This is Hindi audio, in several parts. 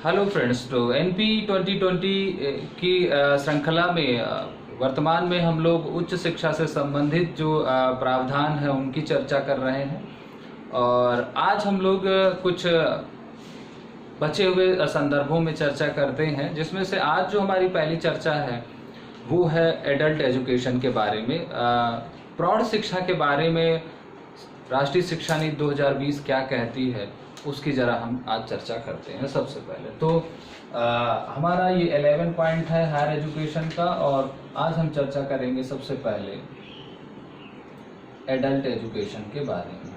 Hello friends. तो एनपी 2020 की श्रृंखला में वर्तमान में हम लोग उच्च शिक्षा से संबंधित जो प्रावधान है उनकी चर्चा कर रहे हैं। और आज हम लोग कुछ बचे हुए संदर्भों में चर्चा करते हैं, जिसमें से आज जो हमारी पहली चर्चा है वो है एडल्ट एजुकेशन के बारे में। प्रौढ़ शिक्षा के बारे में राष्ट्रीय शिक्षा नीति 2020 क्या कहती है उसकी ज़रा हम आज चर्चा करते हैं। सबसे पहले तो हमारा ये 11 पॉइंट है हायर एजुकेशन का, और आज हम चर्चा करेंगे सबसे पहले एडल्ट एजुकेशन के बारे में,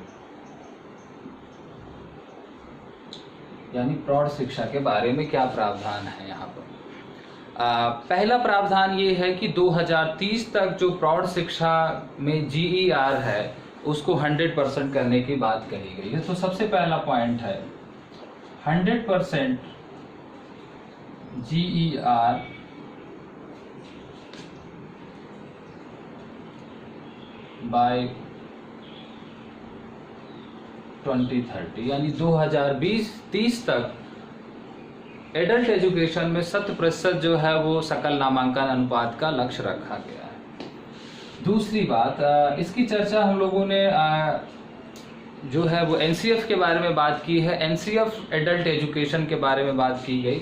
यानी प्रौढ़ शिक्षा के बारे में क्या प्रावधान है यहाँ पर। पहला प्रावधान ये है कि 2030 तक जो प्रौढ़ शिक्षा में GER है उसको 100% करने की बात कही गई है। तो सबसे पहला पॉइंट है 100% GER बाय 2030, यानी 2020-30 तक एडल्ट एजुकेशन में 100% जो है वो सकल नामांकन अनुपात का लक्ष्य रखा गया है। दूसरी बात, इसकी चर्चा हम लोगों ने जो है वो NCF के बारे में बात की है। NCF एडल्ट एजुकेशन के बारे में बात की गई,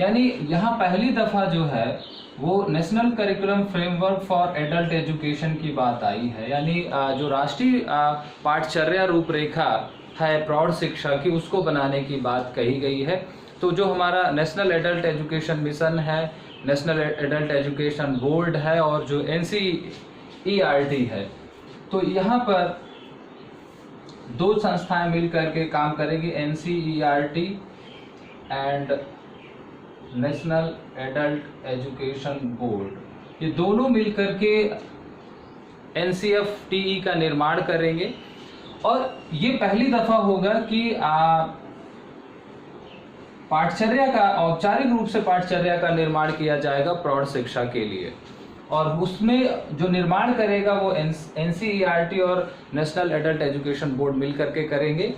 यानी यहाँ पहली दफ़ा जो है वो national curriculum framework for adult education की बात आई है, यानी जो राष्ट्रीय पाठचर्या रूपरेखा है प्रौढ़ शिक्षा की उसको बनाने की बात कही गई है। तो जो हमारा नेशनल एडल्ट एजुकेशन मिशन है, नेशनल एडल्ट एजुकेशन बोर्ड है और जो NCERT है, तो यहाँ पर दो संस्थाएं मिल करके काम करेगी, NCERT and national adult education board. ये दोनों मिल करके NCFTE का निर्माण करेंगे। और ये पहली दफा होगा कि पाठचर्या का औपचारिक रूप से पाठचर्या का निर्माण किया जाएगा प्रौढ़ शिक्षा के लिए, और उसमें जो निर्माण करेगा वो NCERT और नेशनल एडल्ट एजुकेशन बोर्ड मिल करके करेंगे।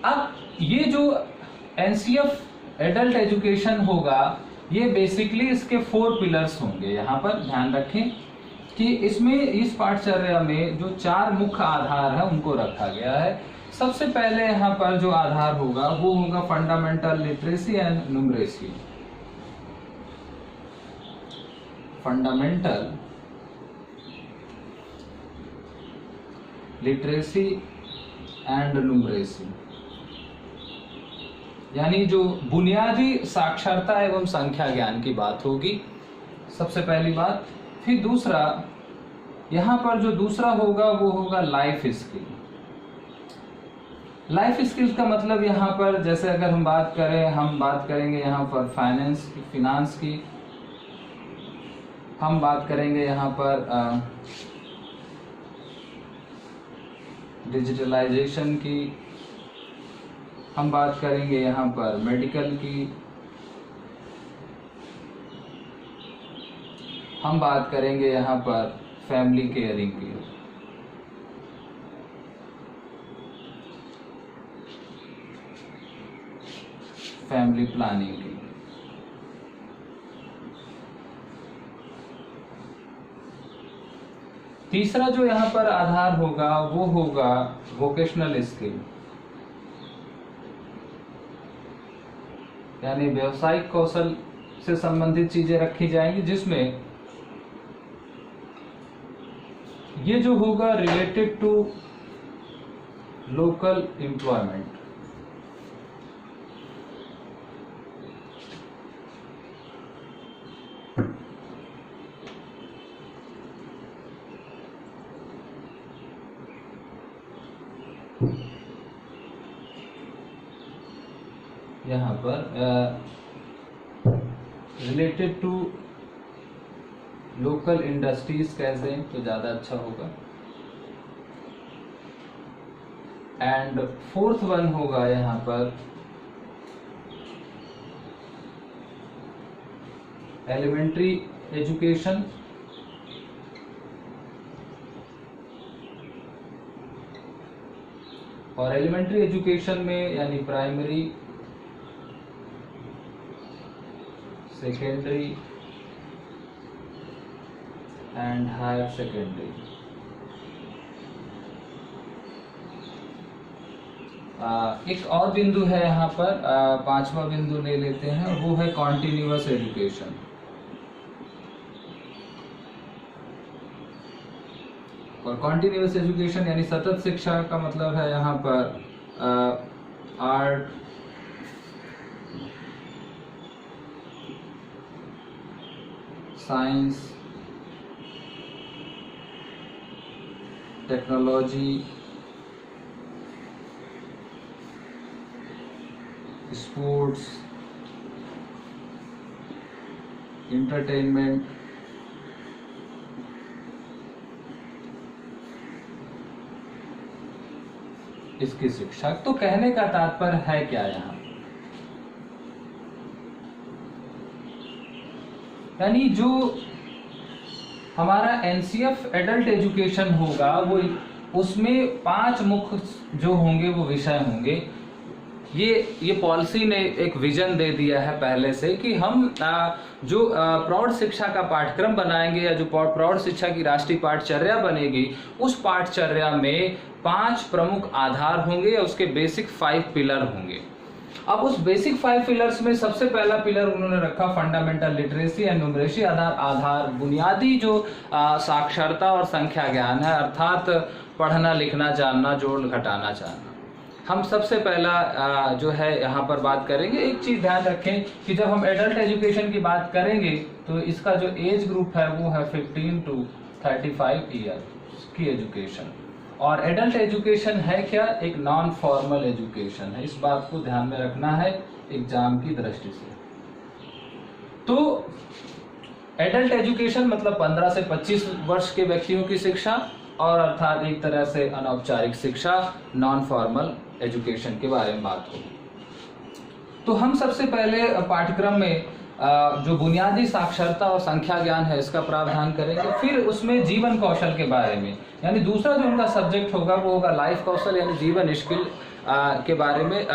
अब ये जो NCF एडल्ट एजुकेशन होगा ये बेसिकली इसके 4 पिलर्स होंगे। यहाँ पर ध्यान रखें कि इसमें इस पाठचर्या में जो 4 मुख्य आधार है उनको रखा गया है। सबसे पहले यहाँ पर जो आधार होगा वो होगा fundamental literacy and numeracy. Fundamental literacy and numeracy, यानी जो बुनियादी साक्षरता एवं संख्या ज्ञान की बात होगी, सबसे पहली बात। फिर दूसरा, यहाँ पर जो दूसरा होगा वो होगा लाइफ स्किल। लाइफ स्किल्स का मतलब यहाँ पर जैसे अगर हम बात करेंगे यहाँ पर फिनांस की, हम बात करेंगे यहाँ पर डिजिटलाइजेशन की, हम बात करेंगे यहाँ पर मेडिकल की, हम बात करेंगे यहाँ पर फैमिली केयरिंग की। फैमिली प्लानिंग की। तीसरा जो यहाँ पर आधार होगा वो होगा वोकेशनल स्किल, यानी व्यवसायिक कौशल से संबंधित चीजें रखी जाएंगी, जिसमें ये जो होगा रिलेटेड टू लोकल एम्प्लॉयमेंट। यहाँ पर रिलेटेड टू लोकल इंडस्ट्रीज कह दें तो ज़्यादा अच्छा होगा। एंड फोर्थ वन होगा यहाँ पर एलिमेंट्री एजुकेशन, और एलिमेंट्री एजुकेशन में यानी primary secondary and higher secondary. एक और बिंदु है यहाँ पर, पांचवा बिंदु ले लेते हैं, वो है कॉन्टिन्यूअस एजुकेशन। और कॉन्टिन्यूअस एजुकेशन यानी सतत शिक्षा का मतलब है यहाँ पर art, science, technology, sports, entertainment, इसकी शिक्षा। तो कहने का तात्पर्य है क्या यहाँ, यानी जो हमारा एनसीएफ एडल्ट एजुकेशन होगा वो उसमें 5 मुख्य जो होंगे वो विषय होंगे। ये पॉलिसी ने एक विजन दे दिया है पहले से कि हम जो प्रौढ़ शिक्षा का पाठ्यक्रम बनाएंगे या जो प्रौढ़ शिक्षा की राष्ट्रीय पाठचर्या बनेगी, उस पाठचर्या में 5 प्रमुख आधार होंगे या उसके बेसिक 5 पिलर होंगे। अब उस बेसिक 5 पिलर्स में सबसे पहला पिलर उन्होंने रखा फंडामेंटल लिटरेसी एंड न्यूमरेसी। आधार बुनियादी जो साक्षरता और संख्या ज्ञान है, अर्थात पढ़ना लिखना जानना, जोड़ घटाना जानना। हम सबसे पहला जो है यहाँ पर बात करेंगे। एक चीज ध्यान रखें कि जब हम एडल्ट एजुकेशन की बात करेंगे तो इसका जो एज ग्रुप है वो है 15 to 35 ईयर की एजुकेशन। और एडल्ट एजुकेशन है क्या, एक नॉन फॉर्मल एजुकेशन है। इस बात को ध्यान में रखना है एग्जाम की दृष्टि से। तो एडल्ट एजुकेशन मतलब 15 से 25 वर्ष के व्यक्तियों की शिक्षा, और अर्थात एक तरह से अनौपचारिक शिक्षा, नॉन फॉर्मल एजुकेशन के बारे में बात होगी। तो हम सबसे पहले पाठ्यक्रम में जो बुनियादी साक्षरता और संख्या ज्ञान है इसका प्रावधान करेंगे। फिर उसमें जीवन कौशल के बारे में, यानी दूसरा जो उनका सब्जेक्ट होगा वो होगा लाइफ कौशल, यानी जीवन स्किल के बारे में,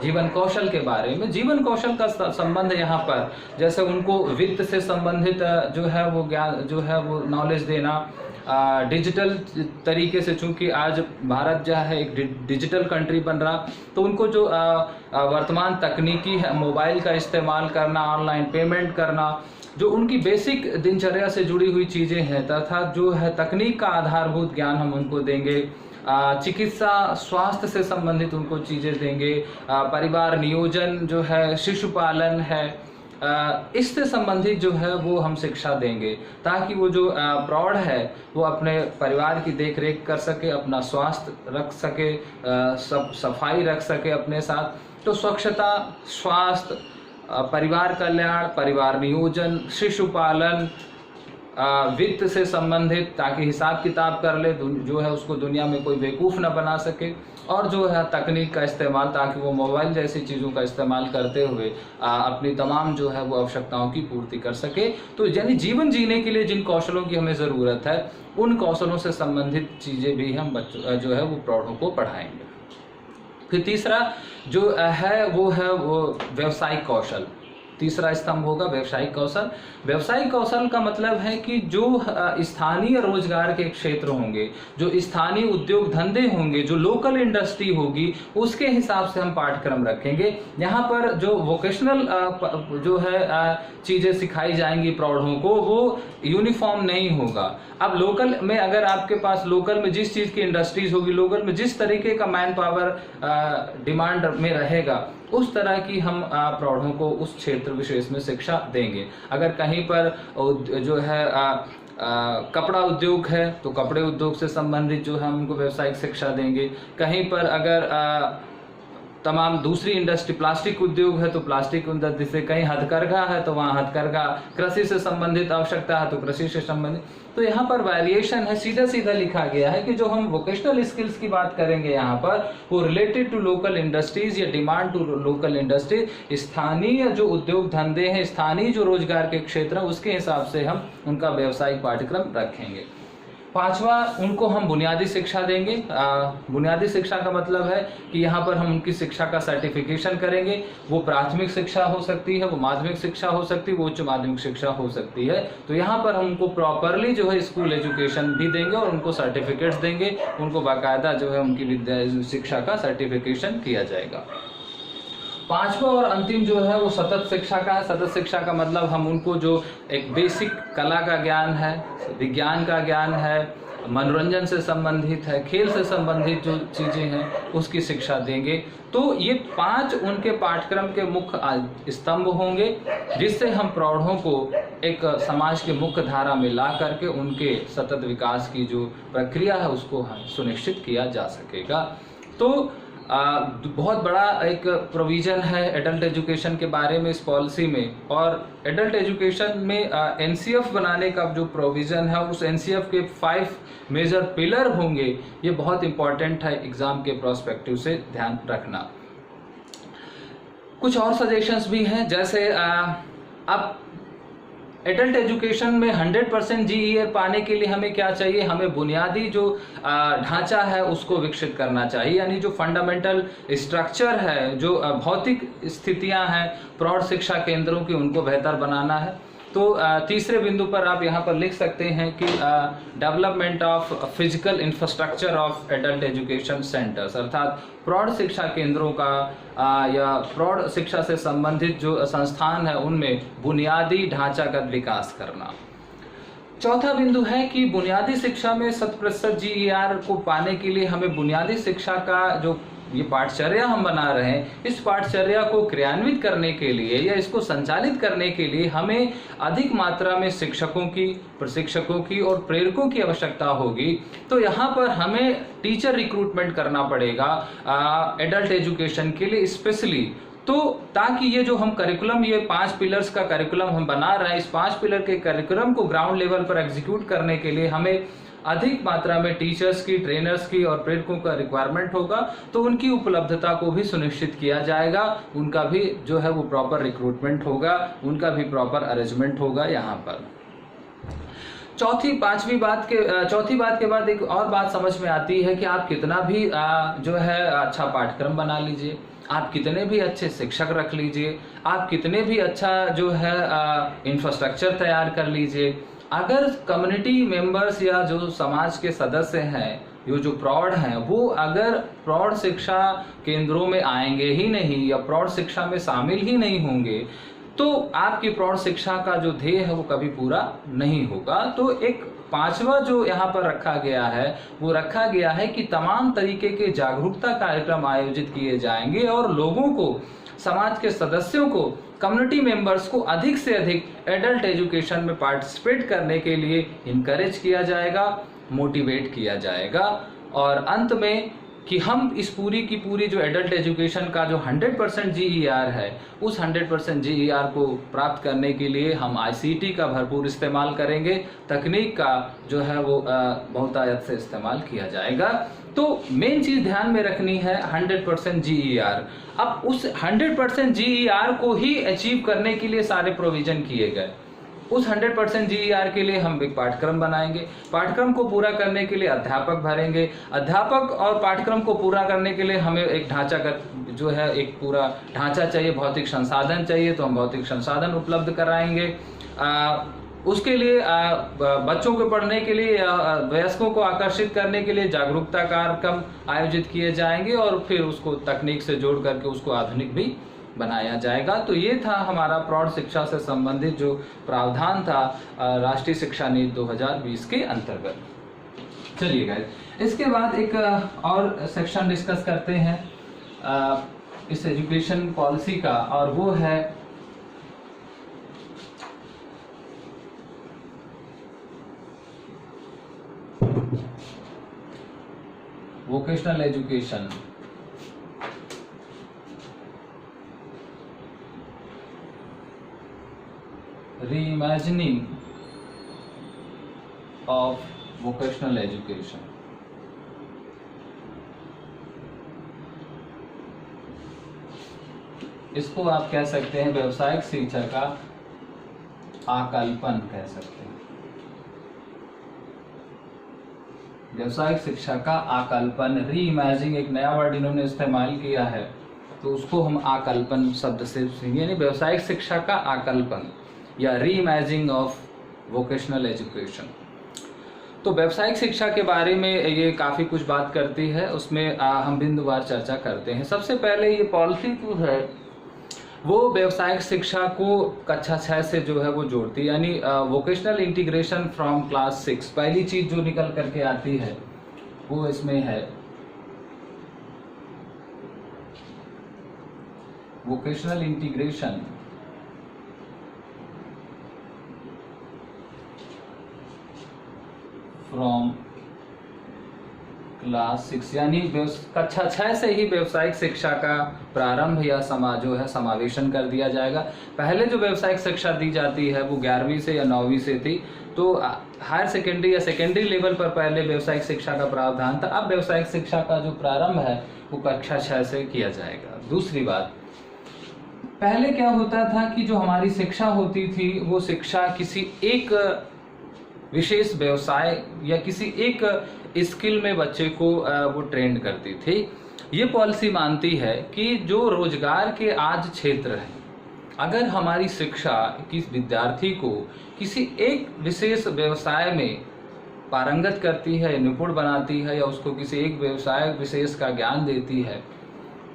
जीवन कौशल के बारे में। जीवन कौशल का संबंध यहाँ पर जैसे उनको वित्त से संबंधित जो है वो ज्ञान जो है वो नॉलेज देना, डिजिटल तरीके से, चूंकि आज भारत जो है एक डिजिटल कंट्री बन रहा, तो उनको जो वर्तमान तकनीकी है, मोबाइल का इस्तेमाल करना, ऑनलाइन पेमेंट करना, जो उनकी बेसिक दिनचर्या से जुड़ी हुई चीज़ें हैं तथा जो है तकनीक का आधारभूत ज्ञान हम उनको देंगे। चिकित्सा स्वास्थ्य से संबंधित उनको चीज़ें देंगे, परिवार नियोजन जो है, शिशुपालन है, इससे संबंधित जो है वो हम शिक्षा देंगे, ताकि वो जो प्रौढ़ है वो अपने परिवार की देख रेख कर सके, अपना स्वास्थ्य रख सके, सब सफाई रख सके अपने साथ। तो स्वच्छता, स्वास्थ्य, परिवार कल्याण, परिवार नियोजन, शिशुपालन, वित्त से संबंधित, ताकि हिसाब किताब कर ले, जो है उसको दुनिया में कोई बेवकूफ़ न बना सके, और जो है तकनीक का इस्तेमाल, ताकि वो मोबाइल जैसी चीज़ों का इस्तेमाल करते हुए अपनी तमाम जो है वो आवश्यकताओं की पूर्ति कर सके। तो यानी जीवन जीने के लिए जिन कौशलों की हमें ज़रूरत है, उन कौशलों से संबंधित चीज़ें भी हम बच्चों जो है वो प्रौढ़ों को पढ़ाएंगे। फिर तीसरा जो है वो व्यावसायिक कौशल। तीसरा स्तंभ होगा व्यवसायिक कौशल। व्यवसायिक कौशल का मतलब है कि जो स्थानीय रोजगार के क्षेत्र होंगे, जो स्थानीय उद्योग धंधे होंगे, जो लोकल इंडस्ट्री होगी, उसके हिसाब से हम पाठ्यक्रम रखेंगे। यहाँ पर जो वोकेशनल जो है चीज़ें सिखाई जाएंगी प्रौढ़ों को, वो यूनिफॉर्म नहीं होगा। अब लोकल में अगर आपके पास लोकल में जिस चीज़ की इंडस्ट्रीज होगी, लोकल में जिस तरीके का मैन पावर डिमांड में रहेगा, उस तरह की हम प्रौढ़ों को उस क्षेत्र विशेष में शिक्षा देंगे। अगर कहीं पर जो है कपड़ा उद्योग है तो कपड़े उद्योग से संबंधित जो है उनको व्यावसायिक शिक्षा देंगे। कहीं पर अगर तमाम दूसरी इंडस्ट्री, प्लास्टिक उद्योग है तो प्लास्टिक इंडस्ट्री से, कहीं हथकरघा है तो वहाँ हथकरघा, कृषि से संबंधित आवश्यकता है तो कृषि से संबंधित। तो यहाँ पर वेरिएशन है, सीधा सीधा लिखा गया है कि जो हम वोकेशनल स्किल्स की बात करेंगे यहाँ पर, वो रिलेटेड टू लोकल इंडस्ट्रीज या डिमांड टू लोकल इंडस्ट्री, स्थानीय जो उद्योग धंधे हैं, स्थानीय जो रोजगार के क्षेत्र है, उसके हिसाब से हम उनका व्यावसायिक पाठ्यक्रम रखेंगे। पांचवा, उनको हम बुनियादी शिक्षा देंगे। बुनियादी शिक्षा का मतलब है कि यहाँ पर हम उनकी शिक्षा का सर्टिफिकेशन करेंगे। वो प्राथमिक शिक्षा हो सकती है, वो माध्यमिक शिक्षा हो सकती है, वो उच्च माध्यमिक शिक्षा हो सकती है। तो यहाँ पर हम उनको प्रॉपरली जो है स्कूल एजुकेशन भी देंगे और उनको सर्टिफिकेट्स देंगे, उनको बाकायदा जो है उनकी विद्या शिक्षा का सर्टिफिकेशन किया जाएगा। पांचवा और अंतिम जो है वो सतत शिक्षा का है। सतत शिक्षा का मतलब हम उनको जो एक बेसिक कला का ज्ञान है, विज्ञान का ज्ञान है, मनोरंजन से संबंधित है, खेल से संबंधित जो चीज़ें हैं उसकी शिक्षा देंगे। तो ये 5 उनके पाठ्यक्रम के मुख्य स्तंभ होंगे, जिससे हम प्रौढ़ों को एक समाज के मुख्य धारा में ला करके उनके सतत विकास की जो प्रक्रिया है उसको सुनिश्चित किया जा सकेगा। तो बहुत बड़ा एक प्रोविज़न है एडल्ट एजुकेशन के बारे में इस पॉलिसी में, और एडल्ट एजुकेशन में एनसीएफ बनाने का जो प्रोविज़न है उस एनसीएफ के 5 मेजर पिलर होंगे। ये बहुत इंपॉर्टेंट है एग्जाम के प्रोस्पेक्टिव से ध्यान रखना। कुछ और सजेशंस भी हैं, जैसे अब एडल्ट एजुकेशन में 100% जीईआर पाने के लिए हमें क्या चाहिए, हमें बुनियादी जो ढांचा है उसको विकसित करना चाहिए, यानी जो फंडामेंटल स्ट्रक्चर है, जो भौतिक स्थितियां हैं प्रौढ़ शिक्षा केंद्रों की, उनको बेहतर बनाना है। तो तीसरे बिंदु पर आप यहाँ पर लिख सकते हैं कि development of physical infrastructure of adult education centres, अर्थात प्रौढ़ शिक्षा केंद्रों का या प्रौढ़ शिक्षा से संबंधित जो संस्थान है उनमें बुनियादी ढांचागत विकास करना। चौथा बिंदु है कि बुनियादी शिक्षा में 100% जीईआर को पाने के लिए हमें बुनियादी शिक्षा का जो ये पाठचर्या हम बना रहे हैं, इस पाठचर्या को क्रियान्वित करने के लिए या इसको संचालित करने के लिए हमें अधिक मात्रा में शिक्षकों की, प्रशिक्षकों की और प्रेरकों की आवश्यकता होगी। तो यहाँ पर हमें टीचर रिक्रूटमेंट करना पड़ेगा एडल्ट एजुकेशन के लिए स्पेशली, तो ताकि ये जो हम करिकुलम, ये 5 पिलर्स का करिकुलम हम बना रहे हैं, इस 5 पिलर के करिकुलम को ग्राउंड लेवल पर एग्जीक्यूट करने के लिए हमें अधिक मात्रा में टीचर्स की, ट्रेनर्स की और प्रेरकों का रिक्वायरमेंट होगा। तो उनकी उपलब्धता को भी सुनिश्चित किया जाएगा, उनका भी जो है वो प्रॉपर रिक्रूटमेंट होगा, उनका भी प्रॉपर अरेंजमेंट होगा यहाँ पर। चौथी बात के बाद एक और बात समझ में आती है कि आप कितना भी जो है अच्छा पाठ्यक्रम बना लीजिए, आप कितने भी अच्छे शिक्षक रख लीजिए, आप कितने भी अच्छा जो है इंफ्रास्ट्रक्चर तैयार कर लीजिए, अगर कम्युनिटी मेंबर्स या जो समाज के सदस्य हैं, ये जो प्रौढ़ हैं, वो अगर प्रौढ़ शिक्षा केंद्रों में आएंगे ही नहीं या प्रौढ़ शिक्षा में शामिल ही नहीं होंगे, तो आपकी प्रौढ़ शिक्षा का जो ध्येय है वो कभी पूरा नहीं होगा। तो एक 5वां जो यहाँ पर रखा गया है वो रखा गया है कि तमाम तरीके के जागरूकता कार्यक्रम आयोजित किए जाएंगे और लोगों को, समाज के सदस्यों को, कम्युनिटी मेंबर्स को अधिक से अधिक एडल्ट एजुकेशन में पार्टिसिपेट करने के लिए इनकरेज किया जाएगा, मोटिवेट किया जाएगा। और अंत में कि हम इस पूरी की पूरी जो एडल्ट एजुकेशन का जो 100% जीईआर है, उस 100% जीईआर को प्राप्त करने के लिए हम आईसीटी का भरपूर इस्तेमाल करेंगे, तकनीक का जो है वो बहुतायत से इस्तेमाल किया जाएगा। तो मेन चीज ध्यान में रखनी है 100% जीईआर। अब उस 100% जीईआर को ही अचीव करने के लिए सारे प्रोविजन किए गए। उस 100% जीईआर के लिए हम एक पाठ्यक्रम बनाएंगे, पाठ्यक्रम को पूरा करने के लिए अध्यापक भरेंगे, अध्यापक और पाठ्यक्रम को पूरा करने के लिए हमें एक ढांचागत जो है एक पूरा ढांचा चाहिए, भौतिक संसाधन चाहिए, तो हम भौतिक संसाधन उपलब्ध कराएंगे। उसके लिए बच्चों के पढ़ने के लिए, वयस्कों को आकर्षित करने के लिए जागरूकता कार्यक्रम आयोजित किए जाएंगे और फिर उसको तकनीक से जोड़ करके उसको आधुनिक भी बनाया जाएगा। तो ये था हमारा प्रौढ़ शिक्षा से संबंधित जो प्रावधान था राष्ट्रीय शिक्षा नीति 2020 के अंतर्गत। चलिए गाइस, इसके बाद एक और सेक्शन डिस्कस करते हैं इस एजुकेशन पॉलिसी का, और वो है vocational education. reimagining of vocational education। इसको आप कह सकते हैं व्यावसायिक शिक्षा का आकल्पन कह सकते हैं। व्यावसायिक शिक्षा का आकल्पन, री इमेजिंग एक नया वर्ड इन्होंने इस्तेमाल किया है, तो उसको हम आकल्पन शब्द से सीखेंगे, यानी व्यावसायिक शिक्षा का आकल्पन या री इमेजिंग ऑफ वोकेशनल एजुकेशन। तो व्यावसायिक शिक्षा के बारे में ये काफ़ी कुछ बात करती है, उसमें हम बिंदुवार चर्चा करते हैं। सबसे पहले ये पॉलिसी जो है वो व्यावसायिक शिक्षा को कक्षा 6 से जो है वो जोड़ती है, यानी वोकेशनल इंटीग्रेशन फ्रॉम क्लास 6। पहली चीज जो निकल करके आती है वो इसमें है वोकेशनल इंटीग्रेशन फ्रॉम क्लास 6, यानी कक्षा 6 से ही व्यावसायिक शिक्षा का प्रारंभ या जो है समावेशन कर दिया जाएगा। पहले जो व्यावसायिक शिक्षा दी जाती है वो 11वीं से या 9वीं से थी, तो हायर सेकेंडरी या सेकेंडरी लेवल पर पहले व्यावसायिक शिक्षा का प्रावधान था। अब व्यावसायिक शिक्षा का जो प्रारंभ है वो कक्षा 6 से किया जाएगा। दूसरी बात, पहले क्या होता था कि जो हमारी शिक्षा होती थी वो शिक्षा किसी एक विशेष व्यवसाय या किसी एक स्किल में बच्चे को वो ट्रेंड करती थी। ये पॉलिसी मानती है कि जो रोजगार के आज क्षेत्र हैं, अगर हमारी शिक्षा किस विद्यार्थी को किसी एक विशेष व्यवसाय में पारंगत करती है, निपुण बनाती है, या उसको किसी एक व्यवसाय विशेष का ज्ञान देती है,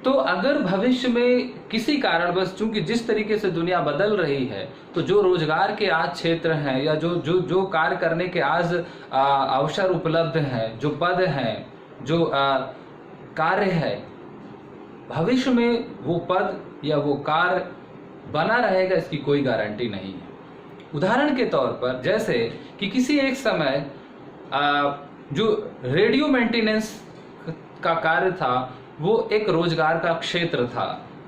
तो अगर भविष्य में किसी कारणवश, चूंकि जिस तरीके से दुनिया बदल रही है, तो जो रोजगार के आज क्षेत्र हैं या जो कार्य करने के आज अवसर उपलब्ध हैं, जो पद हैं, जो कार्य है, भविष्य में वो पद या वो कार्य बना रहेगा इसकी कोई गारंटी नहीं है। उदाहरण के तौर पर जैसे कि किसी एक समय जो रेडियो मेंटेनेंस का कार्य था वो एक रोजगार का क्षेत्र था,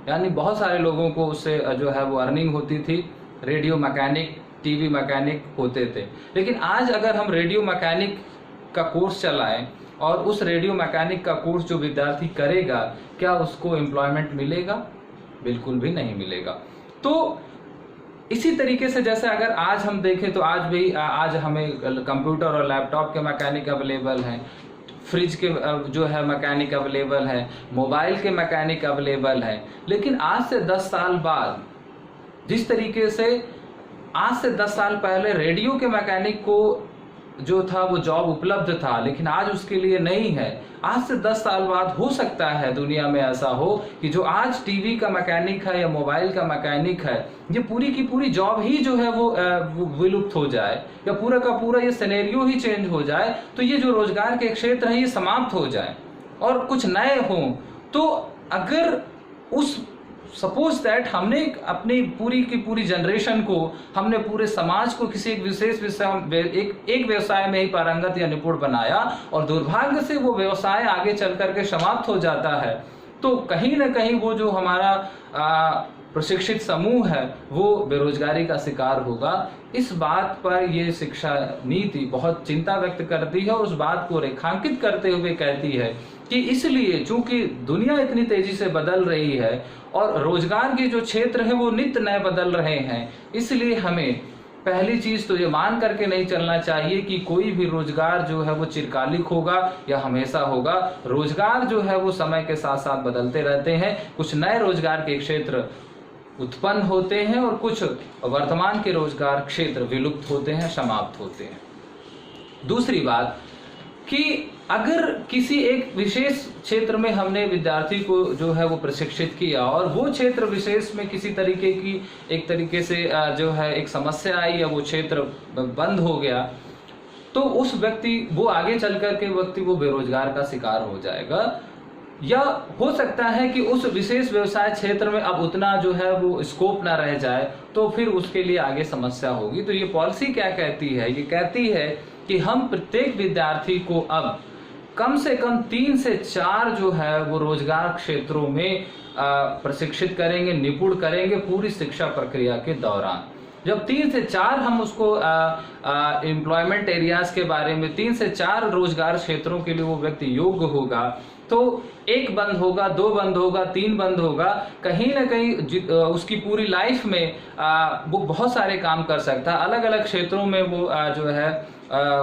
यानी बहुत सारे लोगों को उससे जो है वो अर्निंग होती थी। रेडियो मैकेनिक, टीवी मैकेनिक होते थे। लेकिन आज अगर हम रेडियो मैकेनिक का कोर्स चलाएं और उस रेडियो मैकेनिक का कोर्स जो विद्यार्थी करेगा, क्या उसको एम्प्लॉयमेंट मिलेगा? बिल्कुल भी नहीं मिलेगा। तो इसी तरीके से जैसे अगर आज हम देखें तो आज हमें कंप्यूटर और लैपटॉप के मैकेनिक अवेलेबल हैं, फ्रिज के जो है मैकेनिक अवेलेबल है, मोबाइल के मैकेनिक अवेलेबल है। लेकिन आज से 10 साल बाद, जिस तरीके से आज से 10 साल पहले रेडियो के मैकेनिक को जो था वो जॉब उपलब्ध था, लेकिन आज उसके लिए नहीं है। आज से 10 साल बाद हो सकता है दुनिया में ऐसा हो कि जो आज टीवी का मैकेनिक है या मोबाइल का मैकेनिक है, ये पूरी की पूरी जॉब ही जो है वो विलुप्त हो जाए, या पूरा का पूरा ये सिनेरियो ही चेंज हो जाए। तो ये जो रोजगार के क्षेत्र है ये समाप्त हो जाए और कुछ नए हों। तो अगर उस सपोज दैट हमने अपनी पूरी की पूरी जनरेशन को, हमने पूरे समाज को किसी एक विशेष एक व्यवसाय में ही पारंगत या निपुण बनाया और दुर्भाग्य से वो व्यवसाय आगे चल करके समाप्त हो जाता है, तो कहीं ना कहीं वो जो हमारा प्रशिक्षित समूह है वो बेरोजगारी का शिकार होगा। इस बात पर ये शिक्षा नीति बहुत चिंता व्यक्त करती है और उस बात को रेखांकित करते हुए कहती है कि इसलिए चूंकि दुनिया इतनी तेजी से बदल रही है और रोजगार के जो क्षेत्र है वो नित्य नए बदल रहे हैं, इसलिए हमें पहली चीज तो ये मान करके नहीं चलना चाहिए कि कोई भी रोजगार जो है वो चिरकालिक होगा या हमेशा होगा। रोजगार जो है वो समय के साथ साथ बदलते रहते हैं। कुछ नए रोजगार के क्षेत्र उत्पन्न होते हैं और कुछ वर्तमान के रोजगार क्षेत्र विलुप्त होते हैं, समाप्त होते हैं। दूसरी बात कि अगर किसी एक विशेष क्षेत्र में हमने विद्यार्थी को जो है वो प्रशिक्षित किया और वो क्षेत्र विशेष में किसी तरीके की एक तरीके से जो है एक समस्या आई या वो क्षेत्र बंद हो गया, तो उस व्यक्ति वो आगे चल कर के व्यक्ति वो बेरोजगार का शिकार हो जाएगा। या हो सकता है कि उस विशेष व्यवसाय क्षेत्र में अब उतना जो है वो स्कोप ना रह जाए, तो फिर उसके लिए आगे समस्या होगी। तो ये पॉलिसी क्या कहती है? ये कहती है कि हम प्रत्येक विद्यार्थी को अब कम से कम 3 से 4 जो है वो रोजगार क्षेत्रों में प्रशिक्षित करेंगे, निपुण करेंगे पूरी शिक्षा प्रक्रिया के दौरान। जब 3 से 4 हम उसको एम्प्लॉयमेंट एरियाज के बारे में 3 से 4 रोजगार क्षेत्रों के लिए वो व्यक्ति योग्य होगा, तो एक बंद होगा, दो बंद होगा, तीन बंद होगा, कहीं ना कहीं उसकी पूरी लाइफ में वो बहुत सारे काम कर सकता है, अलग अलग क्षेत्रों में वो जो है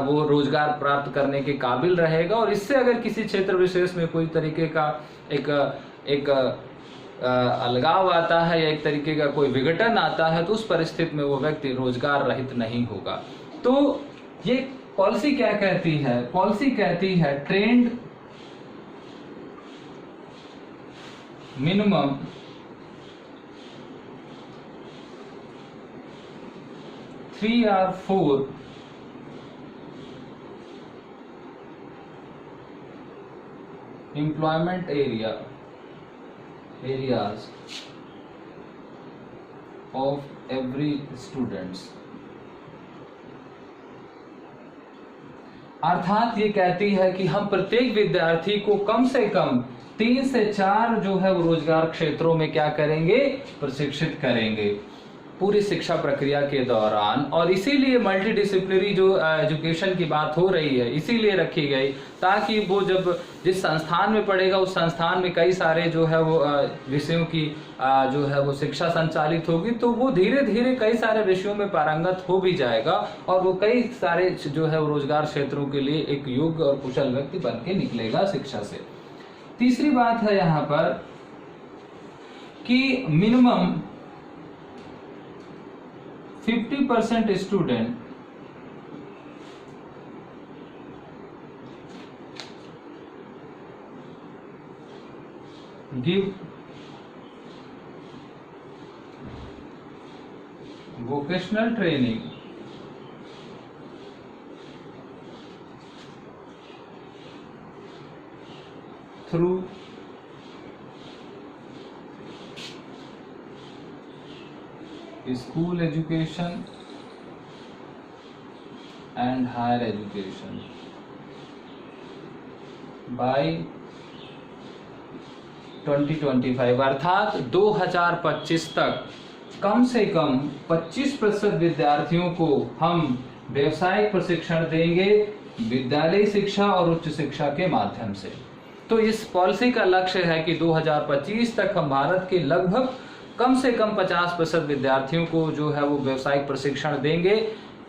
वो रोजगार प्राप्त करने के काबिल रहेगा। और इससे अगर किसी क्षेत्र विशेष में कोई तरीके का एक अलगाव आता है या एक तरीके का कोई विघटन आता है, तो उस परिस्थिति में वो व्यक्ति रोजगार रहित नहीं होगा। तो ये पॉलिसी क्या कहती है? पॉलिसी कहती है ट्रेंड मिनिमम थ्री और four employment areas of every students। अर्थात ये कहती है कि हम प्रत्येक विद्यार्थी को कम से कम 3 से 4 जो है वो रोजगार क्षेत्रों में क्या करेंगे? प्रशिक्षित करेंगे पूरी शिक्षा प्रक्रिया के दौरान। और इसीलिए मल्टीडिसिप्लिनरी जो एजुकेशन की बात हो रही है इसीलिए रखी गई, ताकि वो जब जिस संस्थान में पढ़ेगा उस संस्थान में कई सारे जो है वो विषयों की जो है वो शिक्षा संचालित होगी, तो वो धीरे धीरे कई सारे विषयों में पारंगत हो भी जाएगा और वो कई सारे जो है वो रोजगार क्षेत्रों के लिए एक योग्य और कुशल व्यक्ति बन के निकलेगा शिक्षा से। तीसरी बात है यहाँ पर कि minimum 50% student give vocational training through school education and higher education by 2025। अर्थात 2025 तक कम से कम 25% विद्यार्थियों को हम व्यावसायिक प्रशिक्षण देंगे विद्यालय शिक्षा और उच्च शिक्षा के माध्यम से। तो इस पॉलिसी का लक्ष्य है कि 2025 तक हम भारत के लगभग कम से कम 50% विद्यार्थियों को जो है वो व्यावसायिक प्रशिक्षण देंगे।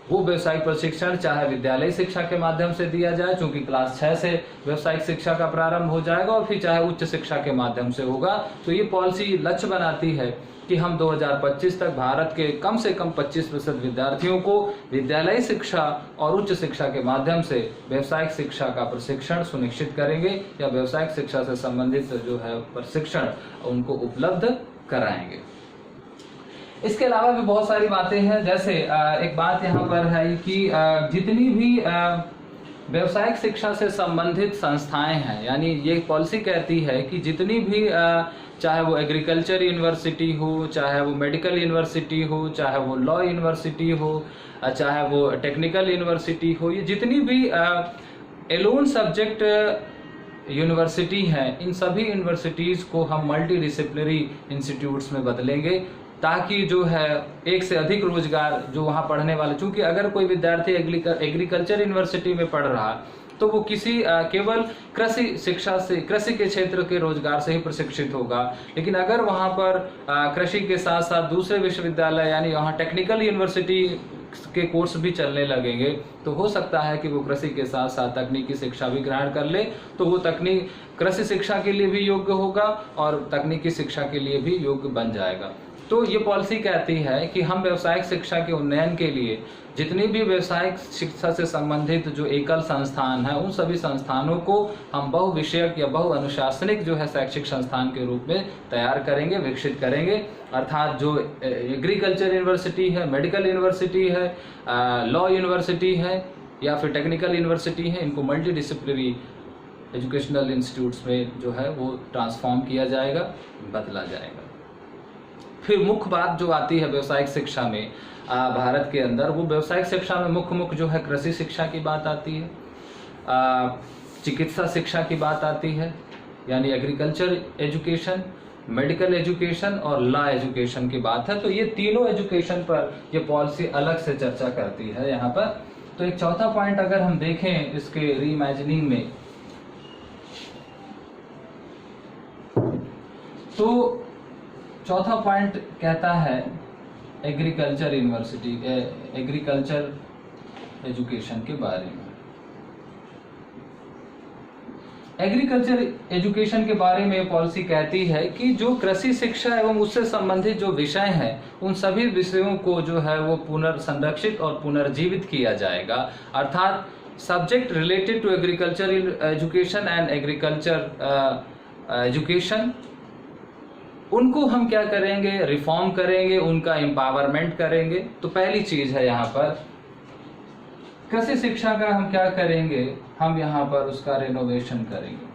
वो व्यावसायिक प्रशिक्षण चाहे विद्यालय शिक्षा के माध्यम से दिया जाए, चूंकि क्लास 6 से व्यावसायिक शिक्षा का प्रारंभ हो जाएगा, और फिर चाहे उच्च शिक्षा के माध्यम से होगा। तो ये पॉलिसी लक्ष्य बनाती है कि हम 2025 तक भारत के कम से कम 25% विद्यार्थियों को विद्यालय शिक्षा और उच्च शिक्षा के माध्यम से व्यावसायिक शिक्षा का प्रशिक्षण सुनिश्चित करेंगे या व्यावसायिक शिक्षा से संबंधित जो है प्रशिक्षण उनको उपलब्ध कराएंगे। इसके अलावा भी बहुत सारी बातें हैं, जैसे एक बात यहाँ पर है कि जितनी भी व्यावसायिक शिक्षा से संबंधित संस्थाएं हैं, यानी ये पॉलिसी कहती है कि जितनी भी चाहे वो एग्रीकल्चर यूनिवर्सिटी हो, चाहे वो मेडिकल यूनिवर्सिटी हो, चाहे वो लॉ यूनिवर्सिटी हो, चाहे वो टेक्निकल यूनिवर्सिटी हो, ये जितनी भी एलोन सब्जेक्ट यूनिवर्सिटी हैं, इन सभी यूनिवर्सिटीज़ को हम मल्टी डिसिप्लिनरी इंस्टीट्यूट्स में बदलेंगे, ताकि जो है एक से अधिक रोजगार जो वहाँ पढ़ने वाले, चूंकि अगर कोई विद्यार्थी एग्रीकल्चर यूनिवर्सिटी में पढ़ रहा तो वो किसी केवल कृषि शिक्षा से, कृषि के क्षेत्र के रोजगार से ही प्रशिक्षित होगा। लेकिन अगर वहाँ पर कृषि के साथ साथ दूसरे विश्वविद्यालय यानी वहाँ टेक्निकल यूनिवर्सिटी के कोर्स भी चलने लगेंगे, तो हो सकता है कि वो कृषि के साथ साथ तकनीकी शिक्षा भी ग्रहण कर ले, तो वो तकनीक कृषि शिक्षा के लिए भी योग्य होगा और तकनीकी शिक्षा के लिए भी योग्य बन जाएगा। तो ये पॉलिसी कहती है कि हम व्यावसायिक शिक्षा के उन्नयन के लिए जितनी भी व्यावसायिक शिक्षा से संबंधित जो एकल संस्थान है, उन सभी संस्थानों को हम बहुविषयक या बहुअनुशासनिक जो है शैक्षिक संस्थान के रूप में तैयार करेंगे, विकसित करेंगे। अर्थात जो एग्रीकल्चर यूनिवर्सिटी है, मेडिकल यूनिवर्सिटी है, लॉ यूनिवर्सिटी है या फिर टेक्निकल यूनिवर्सिटी है, इनको मल्टी डिसिप्लिनरी एजुकेशनल इंस्टीट्यूट्स में जो है वो ट्रांसफॉर्म किया जाएगा, बदला जाएगा। फिर मुख्य बात जो आती है व्यावसायिक शिक्षा में भारत के अंदर, वो व्यावसायिक शिक्षा में मुख्य जो है कृषि शिक्षा की बात आती है, चिकित्सा शिक्षा की बात आती है यानी एग्रीकल्चर एजुकेशन, मेडिकल एजुकेशन और लॉ एजुकेशन की बात है। तो ये तीनों एजुकेशन पर ये पॉलिसी अलग से चर्चा करती है यहाँ पर। तो एक चौथा पॉइंट अगर हम देखें इसके रीइमेजिनिंग में, तो चौथा पॉइंट कहता है एग्रीकल्चर यूनिवर्सिटी, एग्रीकल्चर एजुकेशन के बारे में। एग्रीकल्चर एजुकेशन के बारे में पॉलिसी कहती है कि जो कृषि शिक्षा एवं उससे संबंधित जो विषय हैं उन सभी विषयों को जो है वो पुनर्संरक्षित और पुनर्जीवित किया जाएगा। अर्थात subject related to agriculture education and agriculture education, उनको हम क्या करेंगे, रिफॉर्म करेंगे, उनका एम्पावरमेंट करेंगे। तो पहली चीज है यहाँ पर कृषि शिक्षा का हम क्या करेंगे, हम यहाँ पर उसका रेनोवेशन करेंगे।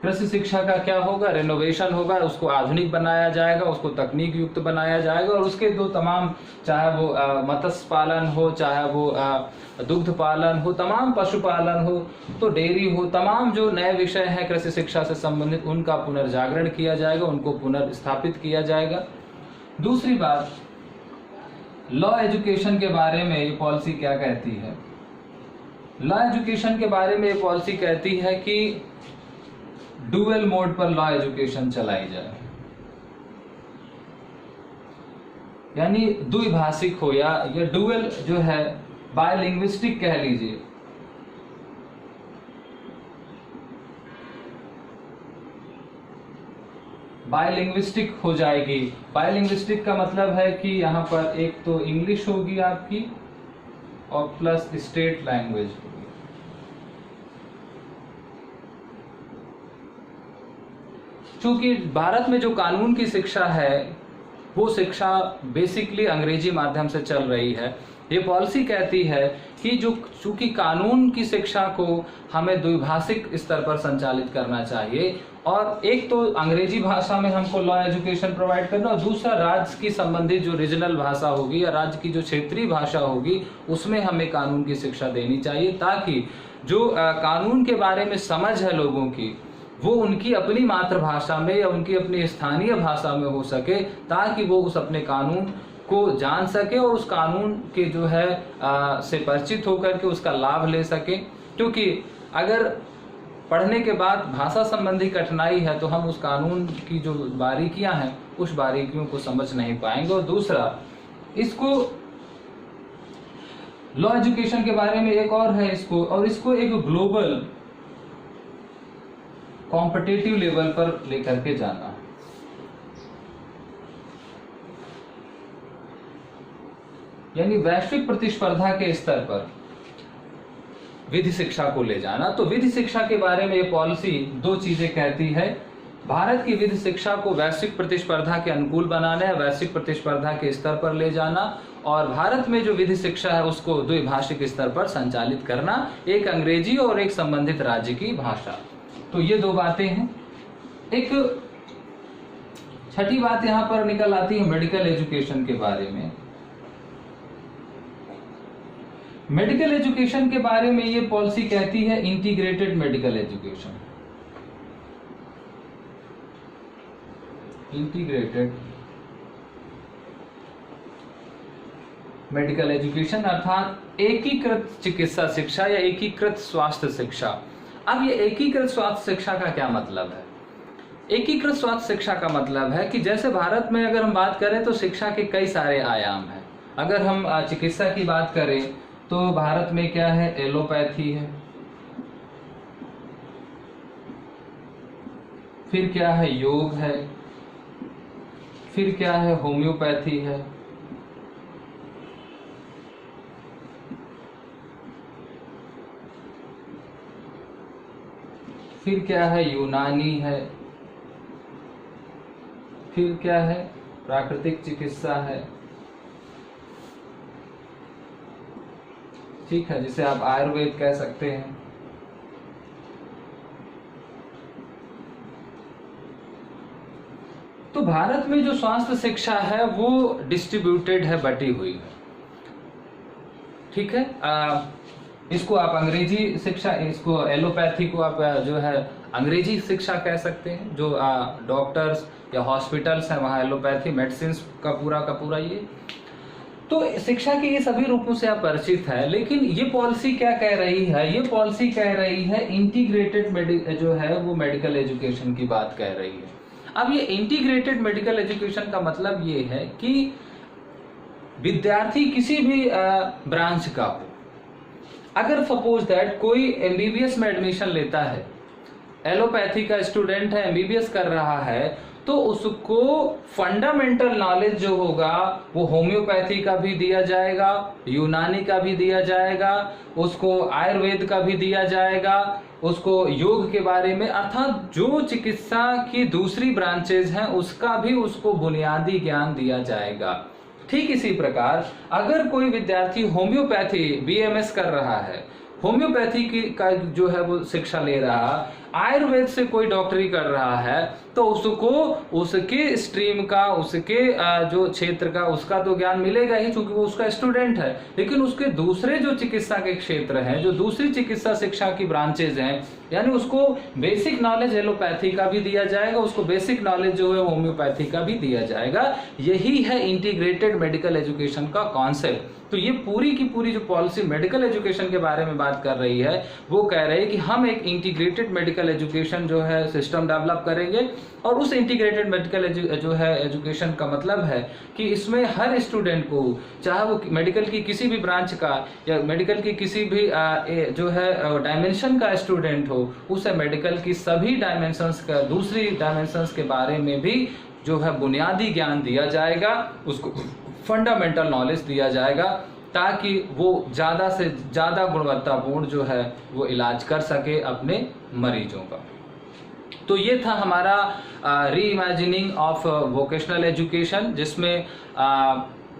कृषि शिक्षा का क्या होगा, रेनोवेशन होगा, उसको आधुनिक बनाया जाएगा, उसको तकनीक युक्त बनाया जाएगा और उसके जो तमाम, चाहे वो मत्स्य पालन हो, चाहे वो दुग्ध पालन हो, तमाम पशुपालन हो, तो डेयरी हो, तमाम जो नए विषय हैं कृषि शिक्षा से संबंधित उनका पुनर्जागरण किया जाएगा, उनको पुनर्स्थापित किया जाएगा। दूसरी बात, लॉ एजुकेशन के बारे में ये पॉलिसी क्या कहती है। लॉ एजुकेशन के बारे में ये पॉलिसी कहती है कि डुअल मोड पर लॉ एजुकेशन चलाई जाए, यानी द्विभाषिक हो या डुअल जो है बायलिंग्विस्टिक कह लीजिए। बायलिंग्विस्टिक हो जाएगी। बायलिंग्विस्टिक का मतलब है कि यहाँ पर एक तो इंग्लिश होगी आपकी और प्लस स्टेट लैंग्वेज होगी। चूंकि भारत में जो कानून की शिक्षा है वो शिक्षा बेसिकली अंग्रेजी माध्यम से चल रही है। ये पॉलिसी कहती है कि जो चूंकि कानून की शिक्षा को हमें द्विभाषिक स्तर पर संचालित करना चाहिए, और एक तो अंग्रेजी भाषा में हमको लॉ एजुकेशन प्रोवाइड करना, और दूसरा राज्य की संबंधित जो रीजनल भाषा होगी या राज्य की जो क्षेत्रीय भाषा होगी उसमें हमें कानून की शिक्षा देनी चाहिए, ताकि जो कानून के बारे में समझ है लोगों की वो उनकी अपनी मातृभाषा में या उनकी अपनी स्थानीय भाषा में हो सके, ताकि वो उस अपने कानून को जान सके और उस कानून के जो है से परिचित होकर के उसका लाभ ले सके। क्योंकि अगर पढ़ने के बाद भाषा संबंधी कठिनाई है तो हम उस कानून की जो बारीकियां हैं उस बारीकियों को समझ नहीं पाएंगे। और दूसरा, इसको लॉ एजुकेशन के बारे में एक और है इसको एक ग्लोबल कॉम्पिटिटिव लेवल पर लेकर के जाना, यानी वैश्विक प्रतिस्पर्धा के स्तर पर विधि शिक्षा को ले जाना। तो विधि शिक्षा के बारे में ये पॉलिसी दो चीजें कहती है। भारत की विधि शिक्षा को वैश्विक प्रतिस्पर्धा के अनुकूल बनाना है, वैश्विक प्रतिस्पर्धा के स्तर पर ले जाना, और भारत में जो विधि शिक्षा है उसको द्विभाषिक स्तर पर संचालित करना, एक अंग्रेजी और एक संबंधित राज्य की भाषा। तो ये दो बातें हैं। एक छठी बात यहां पर निकल आती है मेडिकल एजुकेशन के बारे में। मेडिकल एजुकेशन के बारे में ये पॉलिसी कहती है integrated medical education. Integrated medical education अर्थात एकीकृत चिकित्सा शिक्षा या एकीकृत स्वास्थ्य शिक्षा। अब ये एकीकृत स्वास्थ्य शिक्षा का क्या मतलब है? एकीकृत स्वास्थ्य शिक्षा का मतलब है कि जैसे भारत में अगर हम बात करें तो शिक्षा के कई सारे आयाम हैं। अगर हम चिकित्सा की बात करें तो भारत में क्या है, एलोपैथी है, फिर क्या है, योग है, फिर क्या है, होम्योपैथी है, फिर क्या है, यूनानी है, फिर क्या है, प्राकृतिक चिकित्सा है, ठीक है, जिसे आप आयुर्वेद कह सकते हैं। तो भारत में जो स्वास्थ्य शिक्षा है वो डिस्ट्रीब्यूटेड है, बटी हुई है, ठीक है। इसको आप अंग्रेजी शिक्षा, इसको एलोपैथी को आप जो है अंग्रेजी शिक्षा कह सकते हैं। जो डॉक्टर्स या हॉस्पिटल्स हैं वहाँ एलोपैथी मेडिसिन का पूरा ये। तो शिक्षा के ये सभी रूपों से आप परिचित है, लेकिन ये पॉलिसी क्या कह रही है? ये पॉलिसी कह रही है इंटीग्रेटेड जो है वो मेडिकल एजुकेशन की बात कह रही है। अब ये इंटीग्रेटेड मेडिकल एजुकेशन का मतलब ये है कि विद्यार्थी किसी भी ब्रांच का हो, अगर सपोज दैट कोई एमबीबीएस में एडमिशन लेता है, एलोपैथी का स्टूडेंट है, एमबीबीएस कर रहा है, तो उसको फंडामेंटल नॉलेज जो होगा वो होम्योपैथी का भी दिया जाएगा, यूनानी का भी दिया जाएगा, उसको आयुर्वेद का भी दिया जाएगा, उसको योग के बारे में, अर्थात जो चिकित्सा की दूसरी ब्रांचेज हैं उसका भी उसको बुनियादी ज्ञान दिया जाएगा। ठीक इसी प्रकार अगर कोई विद्यार्थी होम्योपैथी बीएमएस कर रहा है, होम्योपैथी की का जो है वो शिक्षा ले रहा, आयुर्वेद से कोई डॉक्टरी कर रहा है, तो उसको उसके स्ट्रीम का, उसके जो क्षेत्र का, उसका तो ज्ञान मिलेगा ही क्योंकि वो उसका स्टूडेंट है। लेकिन उसके दूसरे जो चिकित्सा के क्षेत्र हैं, जो दूसरी चिकित्सा शिक्षा की ब्रांचेज हैं, यानी उसको बेसिक नॉलेज एलोपैथी का भी दिया जाएगा, उसको बेसिक नॉलेज जो है होम्योपैथी का भी दिया जाएगा। यही है इंटीग्रेटेड मेडिकल एजुकेशन का कॉन्सेप्ट। तो ये पूरी की पूरी जो पॉलिसी मेडिकल एजुकेशन के बारे में बात कर रही है, वो कह रही है कि हम एक इंटीग्रेटेड मेडिकल एजुकेशन जो है सिस्टम डेवलप करेंगे। और उस इंटीग्रेटेड मेडिकल जो है एजुकेशन का मतलब है कि इसमें हर स्टूडेंट को, चाहे वो मेडिकल की किसी भी ब्रांच का या मेडिकल की किसी भी जो है डायमेंशन का स्टूडेंट हो, उसे मेडिकल की सभी डायमेंशंस का, दूसरी डायमेंशंस के बारे में भी जो है बुनियादी ज्ञान दिया जाएगा, उसको फंडामेंटल नॉलेज दिया जाएगा, ताकि वो ज़्यादा से ज़्यादा गुणवत्तापूर्ण जो है वो इलाज कर सके अपने मरीजों का। तो ये था हमारा री इमेजिनिंग ऑफ वोकेशनल एजुकेशन, जिसमें